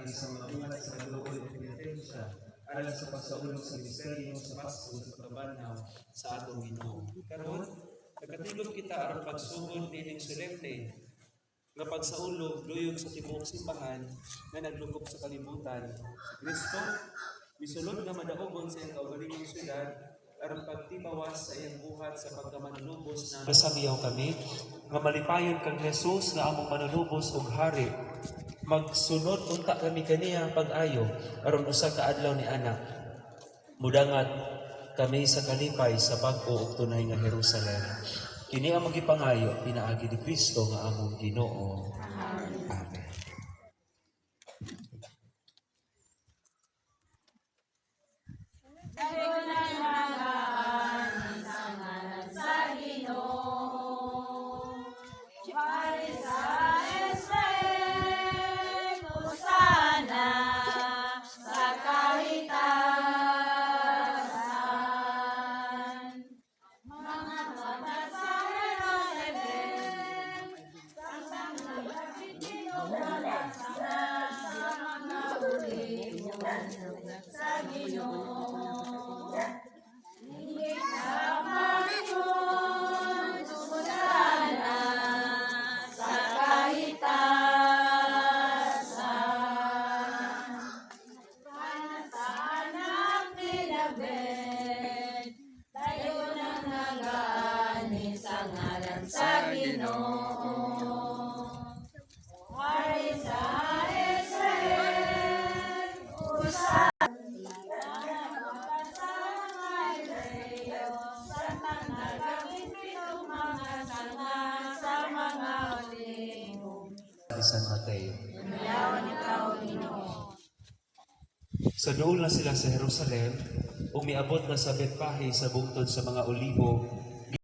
pinagi sa mga ulat sa kaloob at penitensya, alang sa pagsaulog sa misteryo sa Pasko sa pagkabanaw sa atong Ginoo. Karon, nagatilog kita aron pagsugod nining solemne nga pagsaulog luyog sa tibuok simbahan nga naglugop sa kalibutan. Si Kristo misulod nga madaogon sa iyang kaugalingong syudad aron pagtibawas sa iyang buhat sa pagkamanunubos na kasamiyaw kami nga malipayon kang Jesus nga among manunubos ug hari. Magsunod unta kami kaniya pag-ayo aron usa ka adlaw ni anak mudangat kami sa kalipay sa bag-o ug tunay nga Jerusalem. Kini ang magipangayo pinaagi ni Kristo nga among Ginoo. Amen. San Mateo. Sa doon na sila sa Jerusalem, umiabot na sa Betpahe sa bungtod sa mga Olibo,